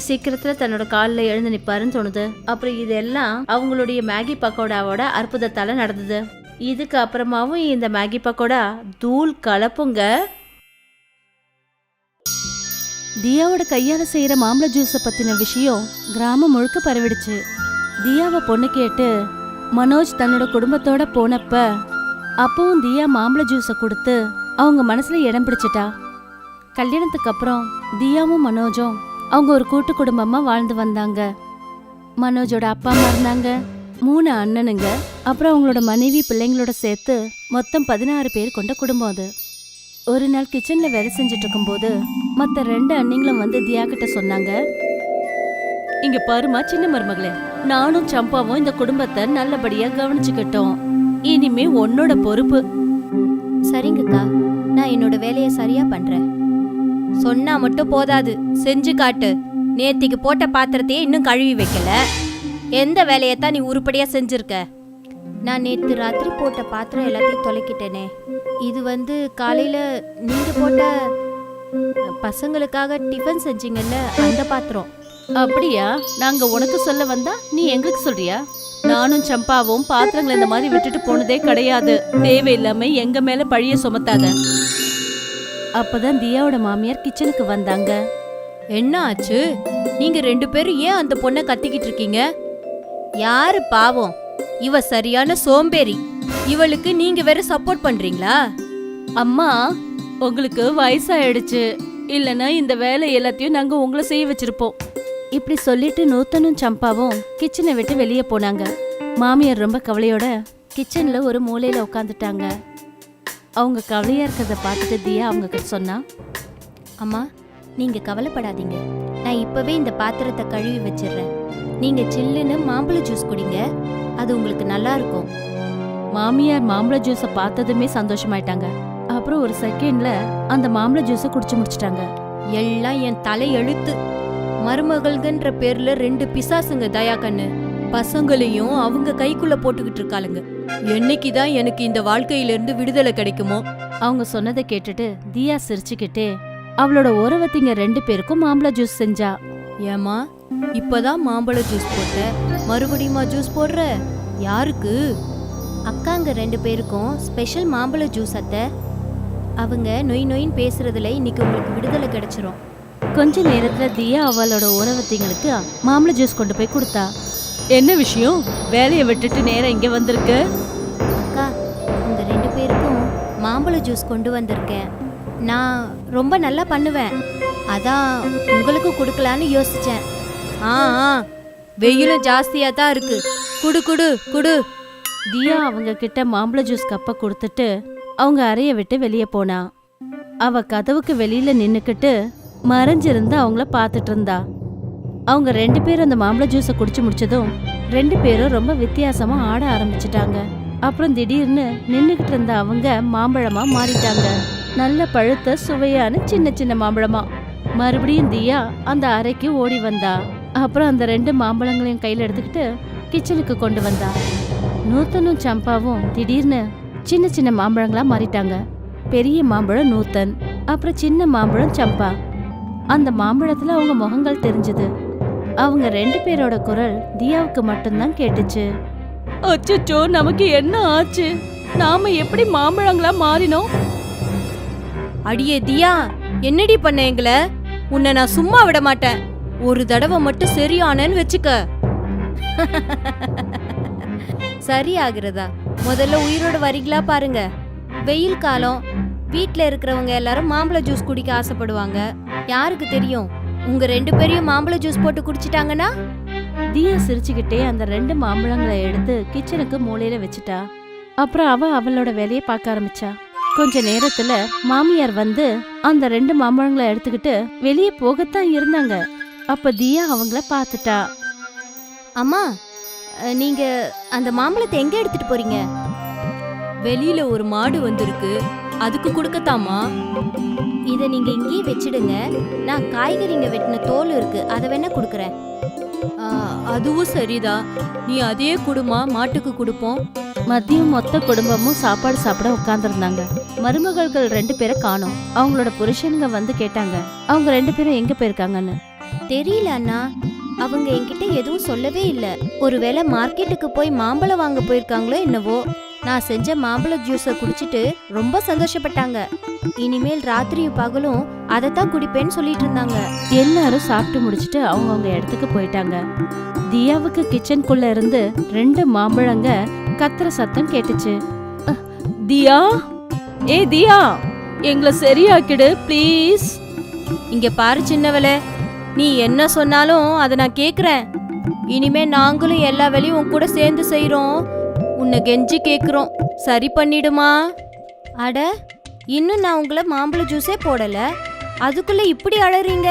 சீக்கிரத்துல தன்னோட காலில் எழுந்து நிப்பாருன்னு தோணுது. அப்புறம் இதெல்லாம் அவங்களுடைய மேகி பக்கோடாவோட அற்புதத்தால நடந்தது. இதுக்கு அப்புறமாவும் இந்த மேகி பக்கோடா தூள் கலப்புங்க. தியாவோட கையால செய்யற மாம்பழ ஜூஸை பத்தின விஷயம் கிராமம் முழுக்க பரவிடுச்சு. தியாவை பொண்ணு கேட்டு மனோஜ் தன்னோட குடும்பத்தோட போனப்ப அப்பவும் தியா மாம்பழ ஜூஸை கொடுத்து அவங்க மனசுல இடம் பிடிச்சிட்டா. கல்யாணத்துக்கு அப்புறம் தியாவும் மனோஜும் அவங்க ஒரு கூட்டு குடும்பமா வாழ்ந்து வந்தாங்க. மனோஜோட அப்பா அம்மா இருந்தாங்க, 3 அண்ணனுங்க, அப்புறம் அவங்களோட மனைவி பிள்ளைங்களோட சேர்த்து மொத்தம் 16 பேர் கொண்ட குடும்பம் அது. ஒரு நாள் கிச்சன்ல வேலை செஞ்சுட்டு இருக்கும்போது மத்த 2 அண்ணிங்களும் வந்து தியா கிட்ட சொன்னாங்க, இங்க பாருமா சின்ன மருமகளே, நானும் சம்பாவும் இந்த குடும்பத்தை நல்லபடியா கவனிச்சுக்கிட்டோம். இனிமே உன்னோட பொறுப்பு. சரிங்கக்கா, நான் என்னோட வேலையை சரியா பண்றேன். சொன்னா மட்டும் போதாது, செஞ்சு காட்டு. நேத்திக்கு போட்ட பாத்திரத்தையே இன்னும் கழுவி வைக்கல. எந்த வேலையத்தான் நீ உருப்படியா செஞ்சிருக்க? நான் நேத்து ராத்திரி போட்ட பாத்திரம் எல்லாத்தையும் தொலைக்கிட்டேனே. இது காலையில நீங்க போட்ட பசங்களுக்காக டிஃபன் செஞ்சீங்கல்ல, அந்த பாத்திரம். அப்படியா? நாங்க உனக்கு சொல்ல வந்தா நீ எங்களுக்கு சொல்றியா? நானும் சம்பாவும் பாத்திரங்களை இந்த மாதிரி விட்டுட்டு போனதே கிடையாது. தேவையில்லாம எங்க மேல பழிய சுமத்தாத. அப்பதான் தியாவோட மாமியார் கிச்சனுக்கு வந்தாங்க. என்ன ஆச்சு? நீங்க 2 பேரும் ஏன் அந்த பொண்ணை கத்திக்கிட்டு இருக்கீங்க? யாரு பாவம்? இவ சரியான சோம்பேறி. இவளுக்கு நீங்க வேற சப்போர்ட் பண்றீங்களா? அம்மா, உங்களுக்கு வயசாயிடுச்சு. இல்லனா இந்த வேலை எல்லாத்தையும் நாங்க உங்களை செய்ய வச்சிருப்போம். இப்படி சொல்லிட்டு நூத்தனும் சம்பாவும் கிச்சனை விட்டு வெளியே போனாங்க. மாமியார் ரொம்ப கவலையோட கிச்சன்ல ஒரு மூலையில உட்காந்துட்டாங்க. அவங்க கவலையா இருக்கிறத பார்த்துட்டு தியா அவங்க கிட்ட சொன்னா, அம்மா நீங்க கவலைப்படாதீங்க, நான் இப்பவே இந்த பாத்திரத்தை கழுவி வச்சிடுறேன். நீங்க சில்லுன்னு மாம்பழ ஜூஸ் குடிங்க, அது உங்களுக்கு நல்லா இருக்கும். மாமியார் மாம்பழ ஜூஸை பார்த்ததுமே சந்தோஷமாயிட்டாங்க. அப்புறம் ஒரு செகண்ட்ல அந்த மாம்பழ ஜூஸை குடிச்சு முடிச்சிட்டாங்க. எல்லாம் என் தலை எழுத்து. மருமகள்கன்ற பேர்ல 2 பிசாசுங்க தயா கண்ணு. பசங்களையும் அவங்க கைக்குள்ள போட்டுக்கிட்டு இருக்காளுங்க. என்னைக்குதான் எனக்கு இந்த வாழ்க்கையில இருந்து விடுதலை கிடைக்குமோ? அவங்க சொன்னதை கேட்டுட்டு தியா சிரிச்சுக்கிட்டே அவளோட உறவத்திங்க 2 பேருக்கும் மாம்பழ ஜூஸ் செஞ்சா. ஏமா இப்பதான் மாம்பழ ஜூஸ் போட்ட, மறுபடியுமா ஜூஸ் போடுற? யாருக்கு? அக்காங்க 2 பேருக்கும் ஸ்பெஷல் மாம்பழ ஜூஸ் அத்தை. அவங்க நொய் நொயின்னு பேசுறதுல இன்னைக்கு உங்களுக்கு விடுதலை கிடைச்சிரும். கொஞ்ச நேரத்துல தியா அவளோட உறவத்திங்களுக்கு மாம்பழ ஜூஸ் கொண்டு போய் கொடுத்தா. என்ன விஷயம், வேலையை விட்டுட்டு நேரம் இங்க வந்திருக்கு? அக்கா உங்க 2 பேருக்கும் மாம்பழ ஜூஸ் கொண்டு வந்திருக்கேன். நான் ரொம்ப நல்லா பண்ணுவேன், அதான் உங்களுக்கு கொடுக்கலான்னு யோசிச்சேன். ஆ வெயிலும் ஜாஸ்தியா தான் இருக்கு, குடு குடு குடு. தியா அவங்க கிட்ட மாம்பழ ஜூஸ் கப்பை கொடுத்துட்டு அவங்க அறைய விட்டு வெளியே போனா. அவ கதவுக்கு வெளியில நின்னுக்கிட்டு மறைஞ்சிருந்து அவங்கள பார்த்துட்டு இருந்தா. அவங்க 2 பேரும் அந்த மாம்பழ ஜூஸை குடிச்சு முடிச்சதும் 2 பேரும் ரொம்ப வித்தியாசமா ஆட ஆரம்பிச்சிட்டாங்க. அப்புறம் திடீர்னு நின்னுகிட்டு இருந்த அவங்க மாம்பழமா மாறிட்டாங்க. நல்ல பழுத்த சுவையான சின்ன சின்ன மாம்பழமா. மறுபடியும் தியா அந்த அறைக்கு ஓடி வந்தா. அப்புறம் அந்த 2 மாம்பழங்களையும் கையில எடுத்துக்கிட்டு கிச்சனுக்கு கொண்டு வந்தா. நூத்தனும் சம்பாவும் திடீர்னு சின்ன சின்ன மாம்பழங்களா மாறிட்டாங்க. பெரிய மாம்பழம் நூத்தன், அப்புறம் சின்ன மாம்பழம் சம்பா. அந்த மாம்பழத்துல அவங்க முகங்கள் தெரிஞ்சது. அவங்க 2 பேரோட குரல் தியாவுக்கு மட்டும்தான் கேட்டுச்சு. அச்சச்சோ, நமக்கு என்ன ஆச்சு? நாம எப்படி மாம்பழங்களா மாறினோம்? அடியே தியா, என்னடி பண்ண எங்கள? உன்னை நான் சும்மா விட மாட்டேன். ஒரு தடவை மட்டும் சரியானன்னு வச்சுக்க. சரி ஆகுறதா? முதல்ல உயிரோட வரீங்களா பாருங்க. வெயில் காலம், வீட்ல இருக்கிறவங்க எல்லாரும் மாம்பழ ஜூஸ் குடிக்க ஆசைப்படுவாங்க. யாருக்கு தெரியும், உங்க 2 பேரையும் மாம்பழ ஜூஸ் போட்டு குடிச்சிட்டாங்கன்னா? தியா சிரிச்சுக்கிட்டே அந்த 2 மாம்பழங்களை எடுத்து கிச்சனுக்கு மூலையில வச்சுட்டா. அப்புறம் அவளோட வேலையை பார்க்க ஆரம்பிச்சா. கொஞ்ச நேரத்துல மாமியார் வந்து அந்த 2 மாம்பழங்களை எடுத்துக்கிட்டு வெளியே போகத்தான் இருந்தாங்க. அப்ப தியா அவங்கள பார்த்துட்டா. அம்மா நீங்க அந்த மாம்பழத்தை எங்க எடுத்துட்டு போறீங்க? வெளியில ஒரு மாடு வந்திருக்கு, அதுக்கு கொடுக்கத்தாமா. இத நீங்க இங்கேயே வச்சிடுங்க, நான் காய்கறிங்க வெட்டின தோல் இருக்கு, அதை வேணா கொடுக்குறேன். அதுவும் சரிதான், நீ அதே குடுமா, மாட்டுக்கு கொடுப்போம். மதியம் மொத்த குடும்பமும் சாப்பாடு சாப்பிட உட்கார்ந்துருந்தாங்க. மருமகள்கள் 2 பேரை காணோம். அவங்களோட புருஷனுங்க வந்து கேட்டாங்க அவங்க 2 பேரும் எங்க போயிருக்காங்கன்னு. தெரியல அண்ணா, அவங்க என்கிட்ட எதுவும் சொல்லவே இல்ல. ஒருவேளை மார்க்கெட்டுக்கு போய் மாம்பழம் வாங்க போயிருக்காங்களோ என்னவோ. நான் செஞ்ச மாம்பழ ஜூஸை குடிச்சிட்டு ரொம்ப சந்தோஷப்பட்டாங்க. இனிமேல் ராத்திரியும் பகலும் அதைத்தான் குடிப்பேன்னு சொல்லிட்டு இருந்தாங்க. எல்லாரும் சாப்பிட்டு முடிச்சிட்டு அவங்கவுங்க இடத்துக்கு போயிட்டாங்க. தியாவுக்கு கிச்சனுக்குள்ள இருந்து 2 மாம்பழங்க கத்துற சத்தம் கேட்டுச்சு. தியா, ஏ தியா, எங்களை சரியாக்கிடு ப்ளீஸ். இங்க பாரு சின்னவளே, நீ என்ன சொன்னாலும் அதை நான் கேக்குறேன். இனிமே நாங்களும் எல்லா வேலையும் உன் கூட சேர்ந்து செய்யறோம். உன்னை கெஞ்சி கேக்குறோம், சரி பண்ணிடுமா? அட, இன்னும் நான் உங்களை மாம்பழ ஜூஸே போடல, அதுக்குள்ள இப்படி அழறீங்க?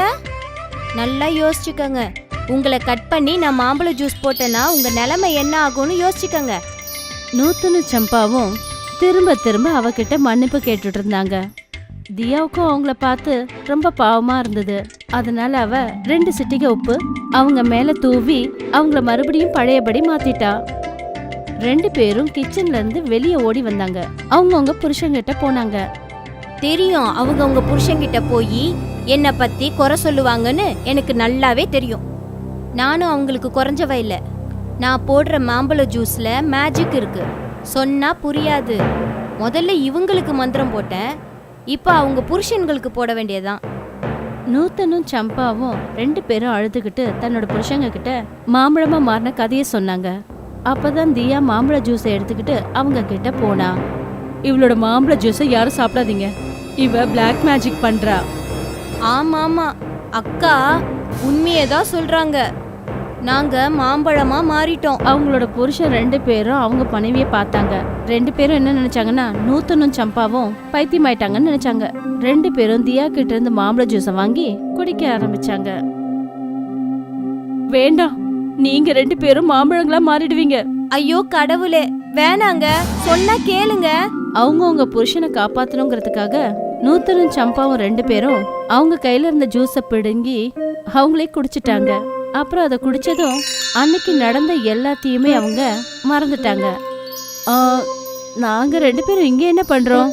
நல்லா யோசிச்சுக்கங்க. உங்களை கட் பண்ணி நான் மாம்பழ ஜூஸ் போட்டேன்னா உங்க நிலைமை என்ன ஆகும்னு யோசிச்சுக்கங்க. நூத்தனும் சம்பாவும் திரும்ப திரும்ப அவகிட்ட மன்னிப்பு கேட்டுட்டு இருந்தாங்க. தியாவுக்கும் அவங்கள பார்த்து ரொம்ப பாவமா இருந்தது. அதனால அவ 2 சிட்டிகை உப்பு அவங்க மேல தூவி அவங்கள மறுபடியும் பழையபடி மாத்திட்டா. 2 பேரும் கிச்சன்ல இருந்து வெளியே ஓடி வந்தாங்க. அவங்கவுங்க புருஷங்கிட்ட போனாங்க. தெரியும், அவங்க புருஷங்கிட்ட போய் என்னை பத்தி குறை சொல்லுவாங்கன்னு எனக்கு நல்லாவே தெரியும். நானும் அவங்களுக்கு குறைஞ்சவ இல்ல. நான் போடுற மாம்பழ ஜூஸ்ல மேஜிக் இருக்கு, சொன்னா புரியாது. முதல்ல இவங்களுக்கு மந்திரம் போட்டேன், இப்ப அவங்க புருஷன்களுக்கு போட வேண்டியதான். நூத்தனும் சம்பாவும் 2 பேரும் அழுதுகிட்டு தன்னோட புருஷங்க கிட்ட மாம்பழமா மாறின கதையை சொன்னாங்க. அப்பதான் தியா மாம்பழ ஜூஸை எடுத்துக்கிட்டு அவங்க கிட்ட போனா. இவளோட மாம்பழ ஜூஸை யாரும் சாப்பிடாதீங்க, இவ பிளாக் மேஜிக் பண்றா. ஆமா அக்கா உண்மையதான் சொல்றாங்க. நாங்க மாம்பழமா மாறிட்டோம். அவங்களோட புருஷன் 2 பேரும் அவங்க மனைவியை பார்த்தாங்க. 2 பேரும் என்ன நினைச்சாங்கன்னா நூத்தனும் சம்பாவும் பைத்தியமாயிட்டாங்கன்னு நினைச்சாங்க. 2 பேரும் தியா கிட்ட இருந்து மாம்பழ ஜூஸை வாங்கி குடிக்க ஆரம்பிச்சாங்க. வேண்டாம், நீங்க 2 பேரும் மாம்பழங்களா மாறிடுவீங்க. ஐயோ கடவுளே, வேணாங்க, சொன்னா கேளுங்க. அவங்க புருஷனை காப்பாத்தணுங்கிறதுக்காக நூத்தனும் சம்பாவும் 2 பேரும் அவங்க கையில இருந்த ஜூஸை பிடுங்கி அவங்களே குடிச்சிட்டாங்க. அப்புறம் அதை குடிச்சதும் அன்னைக்கு நடந்த எல்லாத்தையுமே அவங்க மறந்துட்டாங்க. நாங்க 2 பேரும் இங்க என்ன பண்றோம்?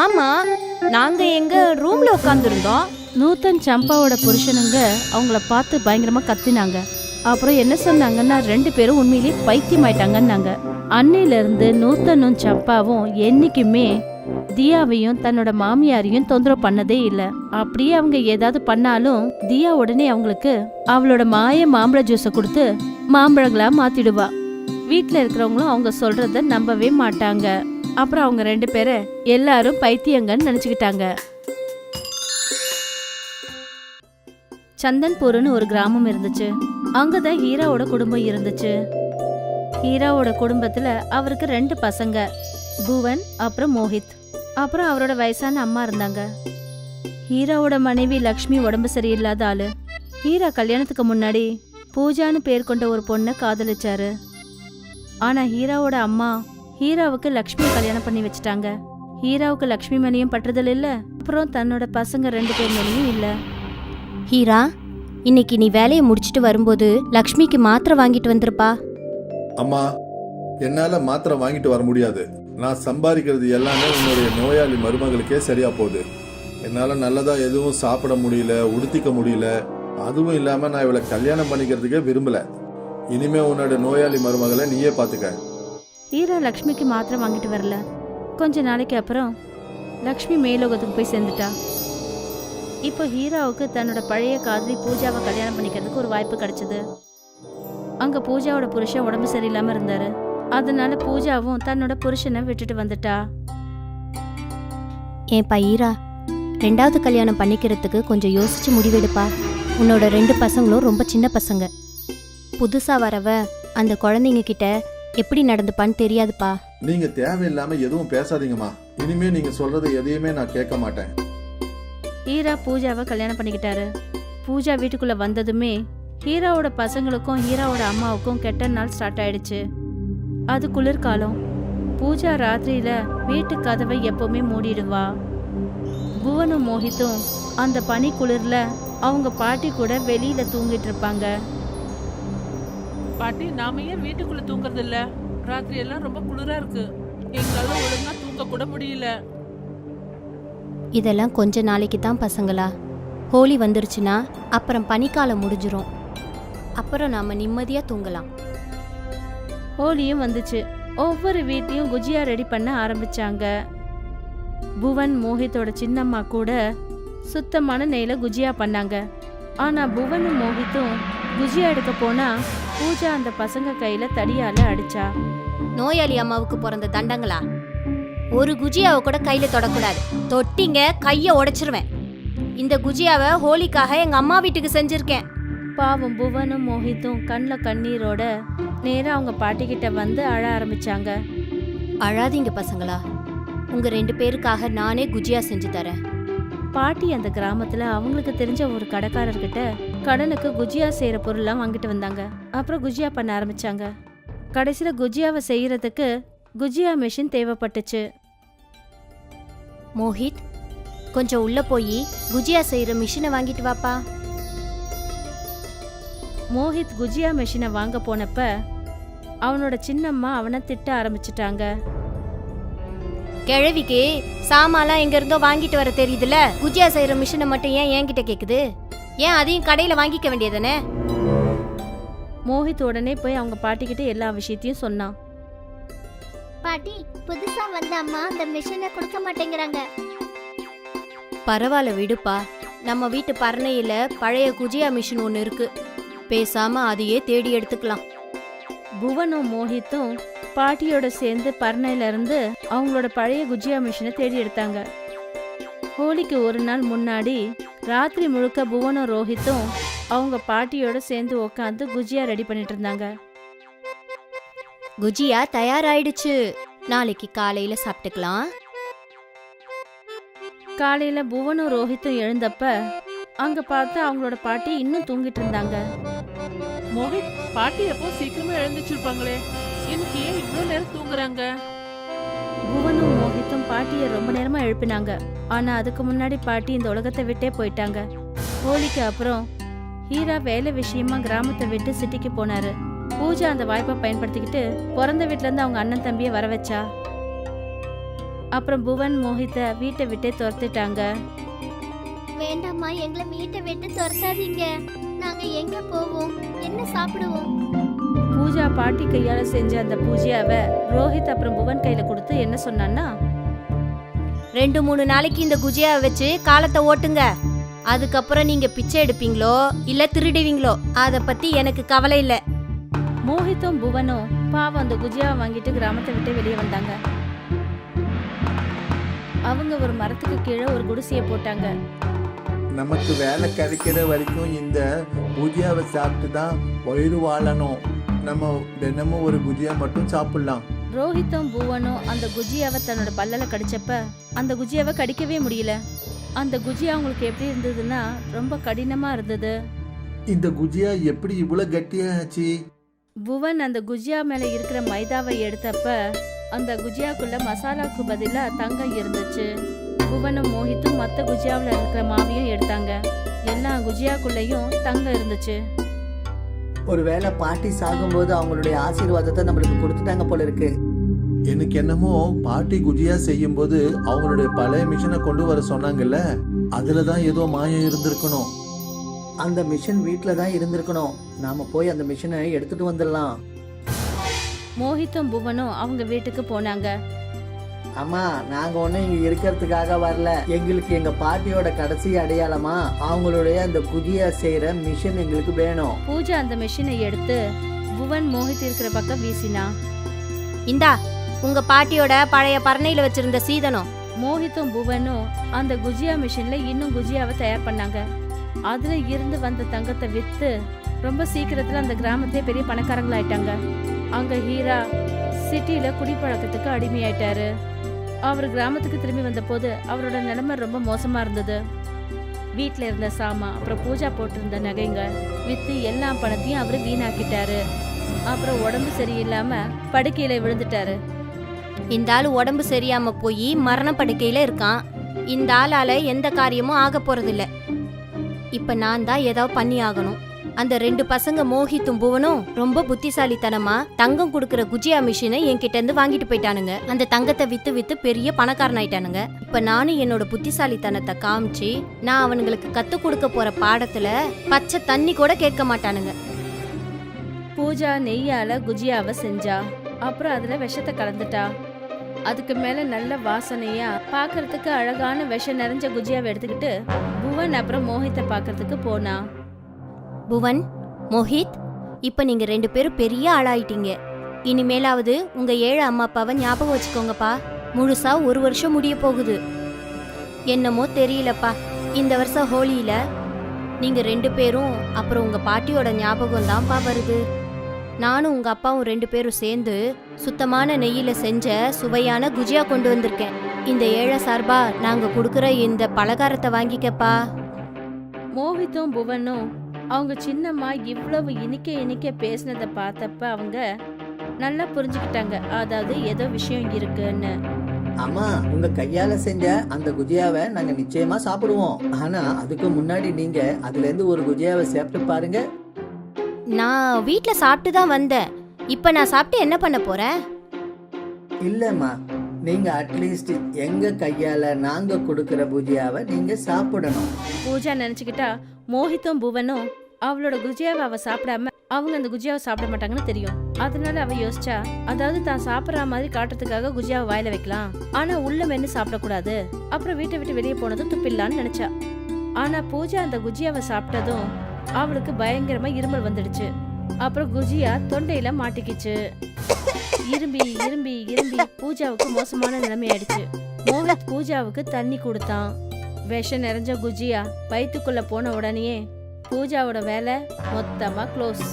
ஆமா, நாங்க எங்க ரூம்ல உட்காந்துருந்தோம். நூத்தன் சம்பாவோட புருஷனுங்க அவங்கள பார்த்து பயங்கரமா கத்தினாங்க. அப்புறம் என்ன சொன்னாங்கன்னா 2 பேரும் உண்மையிலேயே பைத்தியமாயிட்டாங்கன்னாங்க. அன்னையில இருந்து நூத்தனும் சம்பாவும் என்னைக்குமே தியாவையும் தன்னோட மாமியாரையும் தொந்தரவு பண்ணதே இல்ல. அப்படியே அவங்க ஏதாவது பண்ணாலும் தியா உடனே அவங்களுக்கு அவளோட மாய மாம்பழ ஜூஸை கொடுத்து மாம்பழங்களா மாத்திடுவா. வீட்டுல இருக்கிறவங்களும் அவங்க சொல்றத நம்பவே மாட்டாங்க. அப்புறம் அவங்க 2 பேரை எல்லாரும் பைத்தியங்கன்னு நினைச்சுக்கிட்டாங்க. சந்தன்பூர்னு ஒரு கிராமம் இருந்துச்சு. அங்கதான் ஹீராவோட குடும்பம் இருந்துச்சு. ஹீராவோட குடும்பத்துல அவருக்கு 2 பசங்க, புவன் அப்புறம் மோஹித். அப்புறம் அவரோட வயசான அம்மா இருந்தாங்க. ஹீராவோட மனைவி லக்ஷ்மி உடம்பு சரியில்லாத ஆளு. ஹீரா கல்யாணத்துக்கு முன்னாடி பூஜான்னு பேர் கொண்ட ஒரு பொண்ணை காதலிச்சாரு. ஆனா ஹீராவோட அம்மா ஹீராவுக்கு லக்ஷ்மி கல்யாணம் பண்ணி வச்சுட்டாங்க. ஹீராவுக்கு லக்ஷ்மி மேலேயும் பற்றுதல் இல்ல, அப்புறம் தன்னோட பசங்க 2 பேர் மேலேயும் இல்ல. ஹீரா, இன்னைக்கு நீ வேலையை முடிச்சிட்டு வரும்போது லக்ஷ்மிக்கு மாத்திரை வாங்கிட்டு வந்திருப்பா. அம்மா, என்னால மாத்திரை வாங்கிட்டு வர முடியாது. நான் சம்பாதிக்கிறது எல்லாமே உன்னுடைய நோயாளி மருமகளுக்கே சரியா போகுது. என்னால நல்லதா எதுவும் சாப்பிட முடியல, உடுத்திக்க முடியல. அதுவும் இல்லாம நான் இவளை கல்யாணம் பண்ணிக்கிறதுக்கே விரும்பல. இனிமே உன்னோட நோயாளி மருமகளை நீயே பாத்துக்க. ஹீரா லக்ஷ்மிக்கு மாத்திரை வாங்கிட்டு வரல. கொஞ்ச நாளைக்கு அப்புறம் லக்ஷ்மி மேலோகத்துக்கு போய் சேர்ந்துட்டா. இப்போ ஹீராவுக்கு தன்னோட பழைய காதலி பூஜாவை கல்யாணம் பண்ணிக்கிறதுக்கு ஒரு வாய்ப்பு கிடைச்சது. அங்க பூஜாவோட புருஷன் உடம்பு சரியில்லாம இருந்தாரு. அதனால பூஜாவும் தன்னோட புருஷனை விட்டுட்டு வந்துட்டா. ஏன்பா ஹீரா, 2வது கல்யாணம் பண்ணிக்கிறதுக்கு கொஞ்சம் யோசிச்சு முடிவெடுப்பா. உன்னோட 2 பசங்களும் ரொம்ப சின்ன பசங்க. புதுசா வரவ அந்த குழந்தைங்க கிட்ட எப்படி நடந்துப்பான்னு தெரியாதுப்பா. நீங்க தேவையில்லாம எதுவும் பேசாதீங்கம்மா. இனிமே நீங்க சொல்றது எதையுமே நான் கேட்க மாட்டேன். ஹீரா பூஜாவை கல்யாணம் பண்ணிக்கிட்டாரு. பூஜா வீட்டுக்குள்ள வந்ததுமே ஹீராவோட பசங்களுக்கும் ஹீராவோட அம்மாவுக்கும் கெட்ட நாள் ஸ்டார்ட் ஆயிடுச்சு. அது குளிர்காலம். பூஜா ராத்திரியில வீட்டு கதவை எப்பவுமே மூடிடுவா. புவனும் மோஹித்தும் அந்த பனி குளிர்ல அவங்க பாட்டி கூட வெளியில தூங்கிட்டு இருப்பாங்க. பாட்டி, நாம ஏன் வீட்டுக்குள்ள தூங்குறது இல்ல? ராத்திரி எல்லாம் ரொம்ப குளிரா இருக்கு. எங்களால ஒழுங்கா தூங்க கூட முடியல. இதெல்லாம் கொஞ்ச நாளைக்கு தான் பசங்களா. ஹோலி வந்துருச்சுன்னா அப்புறம் பனிக்காலம் முடிஞ்சிரும். அப்புறம் நாம நிம்மதியா தூங்கலாம். ஹோலியும் வந்துச்சு. ஒவ்வொரு வீட்லயும் குஜியா ரெடி பண்ண ஆரம்பிச்சாங்க. புவன் மோஹித்தோட சின்னம்மா கூட சுத்தமான நெய்ல குஜியா பண்ணாங்க. ஆனா புவனும் மோஹித்தும் குஜியா எடுக்க போனா பூஜா அந்த பசங்க கையில தடியால அடிச்சா. நோயாளி அம்மாவுக்கு பிறந்த தண்டங்களா, ஒரு குஜியாவை கூட கையில தொடக்கூடாது. தொட்டிங்க கைய உடைச்சிருவேன். இந்த குஜியாவை ஹோலிக்காக எங்க அம்மா வீட்டுக்கு செஞ்சிருக்கேன். பாவம் புவனும் மோஹித்தும் கண்ணில் கண்ணீரோட நேரா அவங்க பாட்டிக்கிட்ட வந்து அழ ஆரம்பிச்சாங்க. அழாதீங்க பசங்களா, உங்க 2 பேருக்காக நானே குஜியா செஞ்சு தரேன். பாட்டி அந்த கிராமத்துல அவங்களுக்கு தெரிஞ்ச ஒரு கடைக்காரர்கிட்ட கடனுக்கு குஜியா செய்யற பொருள்லாம் வாங்கிட்டு வந்தாங்க. அப்புறம் குஜியா பண்ண ஆரம்பிச்சாங்க. கடைசியில குஜியாவை செய்யறதுக்கு குஜியா மிஷின் தேவைப்பட்டுச்சு. மோஹித், கொஞ்சம் உள்ள போய் குஜியா செய்யற மிஷினை வாங்கிட்டு வாப்பா. மோஹித் குஜியா மிஷினை வாங்க போனப்ப அவனோட சின்னம்மா அவனை திட்ட ஆரம்பிச்சிட்டாங்க. கிழவிக்கு சாமான்லாம் எங்க இருந்தோ வாங்கிட்டு வர தெரியுதுல, குஜியா செய்யற மிஷினை மட்டும் ஏன் என்கிட்ட கேக்குது? ஏன் அதையும் கடையில வாங்கிக்க வேண்டியதானே? மோஹித் உடனே போய் அவங்க பாட்டிக்கிட்ட எல்லா விஷயத்தையும் சொன்னான். பாட்டி, புதுசா வந்த அம்மா அந்த மிஷினை கொடுக்க மாட்டேங்கிறாங்க. பரவாயில்ல விடுப்பா, நம்ம வீட்டு பரணையில பழைய குஜியா மிஷின் ஒன்று இருக்கு. பேசாம அதையே தேடி எடுத்துக்கலாம். புவனும் மோஹித்தும் பாட்டியோட சேர்ந்து பர்னையில இருந்து அவங்களோட பழைய குஜியா மிஷினை தேடி எடுத்தாங்க. ஹோலிக்கு ஒரு நாள் முன்னாடி ராத்திரி முழுக்க புவனும் ரோஹித்தும் அவங்க பாட்டியோட சேர்ந்து உட்காந்து குஜியா ரெடி பண்ணிட்டு இருந்தாங்க. குஜியா தயாராயிடுச்சு, நாளைக்கு காலையில சாப்பிட்டுக்கலாம். காலையில புவனும் ரோஹித்தும் எழுந்தப்ப அங்க பார்த்தா அவங்களோட பாட்டி இன்னும் தூங்கிட்டு இருந்தாங்க. மோஹித், பாட்டி எப்போ சீக்கிரமா எழுந்துச்சிருப்பாங்களே, எனக்கு ஏன் இவ்வளோ நேரம் தூங்குறாங்க? புவனும் மோஹித்தும் பாட்டியை ரொம்ப நேரமா எழுப்பினாங்க. ஆனா அதுக்கு முன்னாடி பாட்டி இந்த உலகத்தை விட்டே போயிட்டாங்க. ஹோலிக்கு அப்புறம் ஹீரா வேலை விஷயமா கிராமத்தை விட்டு சிட்டிக்கு போனாரு. பூஜா அந்த வாய்ப்பை பயன்படுத்திக்கிட்டு பிறந்த வீட்டுல இருந்து அவங்க அண்ணன் தம்பியை வர வச்சா. அப்புறம் புவன் மோஹித்தை வீட்டை விட்டே துரத்திட்டாங்க. வேண்டாம்மா, எங்களை வீட்டை விட்டு துரத்தாதீங்க. நாங்க எங்க போவோம், என்ன சாப்பிடுவோம்? பூஜா பாட்டி கையால செஞ்ச அந்த பூஜையாவை ரோஹித் அப்புறம் புவன் கையில கொடுத்து என்ன சொன்னான்னா, 2-3 நாளைக்கு இந்த குஜியாவை வச்சு காலத்தை ஓட்டுங்க. அதுக்கப்புறம் நீங்க பிச்சை எடுப்பீங்களோ இல்ல திருடுவீங்களோ அத பத்தி எனக்கு கவலை இல்ல. மோஹித்தும் புவனும் பாவம் அந்த குஜியாவை வாங்கிட்டு கிராமத்தை விட்டு வெளியே வந்தாங்க. அவங்க ஒரு மரத்துக்கு கீழே ஒரு குடிசையை போட்டாங்க. நமக்கு வேலை கிடைக்கிற வரைக்கும் இந்த பூஜியாவை சாப்பிட்டு தான் வயிறு வாழணும். நம்ம தினமும் ஒரு குஜியா மட்டும் சாப்பிடலாம். ரோஹித்தும் புவனும் அந்த குஜியாவை தன்னோட பல்லல கடிச்சப்ப அந்த குஜியாவை கடிக்கவே முடியல. அந்த குஜியா அவங்களுக்கு எப்படி இருந்ததுன்னா ரொம்ப கடினமா இருந்தது. இந்த குஜியா எப்படி இவ்வளவு கட்டியாச்சு? புவன் அந்த குஜியா மேல இருக்கிற மைதாவை எடுத்தப்ப அந்த குஜியாக்குள்ள மசாலாக்கு பதிலா தங்கம் இருந்துச்சு. புவனும் மோஹித்தும் மத்த குஜியாவில் இருக்கிற மாவையும் எடுத்தாங்க. எல்லா குஜியாக்குள்ளேயும் தங்கம் இருந்துச்சு. ஒருவேளை பாட்டி சாகும்போது அவங்களுடைய ஆசீர்வாதத்தை நம்மளுக்கு கொடுத்துட்டாங்க போல இருக்கு. எனக்கு என்னமோ பாட்டி குஜியா செய்யும் போது அவங்களுடைய பழைய மிஷினை கொண்டு வர சொன்னாங்கல்ல, அதுலதான் ஏதோ மாயம் இருந்திருக்கணும். அந்த மிஷின் வீட்டில தான் இருந்திருக்கணும். நாம போய் அந்த மிஷினை எடுத்துட்டு வந்துடலாம். மோஹித்தும் புவனும் அவங்க வீட்டுக்கு போனாங்க. அம்மா, நாங்க ஒன்னும் இங்க இருக்கிறதுக்காக வரல. எங்களுக்கு எங்க பாட்டியோட கடைசி அடையாளமா அவங்களுடைய அந்த குஜியா செய்யற மிஷின் எங்களுக்கு வேணும். பூஜா அந்த மிஷினை எடுத்து புவன் மோஹித் இருக்கிற பக்கம் வீசினா. இந்தா உங்க பாட்டியோட பழைய பரணையில வச்சிருந்த சீதனம். மோஹித்தும் புவனும் அந்த குஜியா மிஷின்ல இன்னும் குஜியாவை தயார் பண்ணாங்க. அதுல இருந்து வந்த தங்கத்தை வித்து ரொம்ப சீக்கிரத்துல அந்த கிராமத்திலே பெரிய பணக்காரங்களாயிட்டாங்க. அங்க ஹீரா சிட்டில குடிப்பழக்கத்துக்கு அடிமையாயிட்டாரு. அவர் கிராமத்துக்கு திரும்பி வந்த போது அவரோட நிலைமை ரொம்ப மோசமா இருந்தது. வீட்டுல இருந்த சாமா அப்புறம் பூஜா போட்டிருந்த நகைங்க வித்து எல்லா பணத்தையும் அவரு வீணாக்கிட்டாரு. அப்புறம் உடம்பு சரியில்லாம படுக்கையில விழுந்துட்டாரு. இந்த ஆளு உடம்பு சரியாம போய் மரண படுக்கையில இருக்கான். இந்த ஆளால எந்த காரியமும் ஆக போறதில்ல. இப்ப நான் தான் ஏதாவது பண்ணி ஆகணும். அந்த 2 பசங்க மோஹித்தும் புவனும் ரொம்ப புத்திசாலித்தனமா தங்கம் கொடுக்கற குஜியா மிஷினை என்கிட்ட இருந்து வாங்கிட்டு போயிட்டானுங்க. அந்த தங்கத்தை வித்து வித்து பெரிய பணக்காரன் ஆயிட்டானுங்க. இப்ப நானும் என்னோட புத்திசாலித்தனத்தை காமிச்சு நான் அவனுங்களுக்கு கத்து கொடுக்க போற பாடத்துல பச்சை தண்ணி கூட கேட்க மாட்டானுங்க. பூஜா நெய்யால குஜியாவை செஞ்சா. அப்புறம் அதுல விஷத்தை கலந்துட்டா. அதுக்கு மேல நல்ல வாசனையா பாக்குறதுக்கு அழகான விஷம் நிறைஞ்ச குஜியாவை எடுத்துக்கிட்டு புவன் அப்புறம் மோஹித்தை பாக்குறதுக்கு போனா. புவன், மோஹித், இப்ப நீங்க 2 பேரும் பெரிய ஆளாயிட்டீங்க. இனிமேலாவது உங்க 7 அம்மா அப்பாவை ஞாபகம் வச்சுக்கோங்கப்பா. முழுசா 1 வருஷம் முடிய போகுது. என்னமோ தெரியலப்பா, இந்த வருஷம் ஹோலியில நீங்க 2 பேரும் அப்புறம் உங்க பாட்டியோட ஞாபகம் தான்ப்பா வருது. நானும் உங்க அப்பாவும் 2 பேரும் சேர்ந்து சுத்தமான நெய்யில செஞ்ச சுவையான குஜியா கொண்டு வந்திருக்கேன். இந்த 7 சார்பா நாங்க கொடுக்குற இந்த பலகாரத்தை வாங்கிக்கப்பா. மோஹித்தும் புவனும் அவங்க சின்னம்மா இவ்வளவு இனிக்க பேசினதை பார்த்தப்ப அவங்க நல்லா புரிஞ்சுக்கிட்டாங்க. அதாவது ஏதோ விஷயம் இருக்குன்னு. அம்மா, உங்க கையால செஞ்ச அந்த குஜியாவை நாங்க நிச்சயமா சாப்பிடுவோம். ஆனா அதுக்கு முன்னாடி நீங்க அதுல இருந்து ஒரு குஜியாவை சாப்பிட்டு பாருங்க. நான் வீட்ல சாப்பிட்டு தான் வந்தேன். இப்ப நான் சாப்பிட்டு என்ன பண்ண போறேன்? இல்லம்மா, நீங்க அட்லீஸ்ட் எங்க கையால நாங்க கொடுக்கற குஜியாவை நீங்க சாப்பிடணும். பூஜா நினைச்சுக்கிட்டா மோஹித்தும் புவனும் அவளோட குஜியாவை அவ சாப்பிடாம அவங்க அந்த குஜியாவை சாப்பிட மாட்டாங்கன்னு தெரியும். அதனால அவ யோசிச்சா, அதாவது தான் சாப்பிட்ற மாதிரி காட்டுறதுக்காக குஜியாவை வாயில வைக்கலாம், ஆனா உள்ள மென்னு சாப்பிடக்கூடாது. அப்புறம் வீட்டை விட்டு வெளியே போனதும் துப்பிடலான்னு நினைச்சா. ஆனா பூஜா அந்த குஜியாவை சாப்பிட்டதும் அவளுக்கு பயங்கரமா இருமல் வந்துடுச்சு. அப்புறம் குஜியா தொண்டையில மாட்டிக்கிச்சு. இரும்பி இரும்பி இரும்பி பூஜாவுக்கு மோசமான நிலைமை ஆயிடுச்சு. மோஹித் பூஜாவுக்கு தண்ணி கொடுத்தான். விஷம் நிறைஞ்ச குஜியா வயிற்றுக்குள்ள போன உடனே பூஜாவோட வேலை மொத்தமா க்ளோஸ்.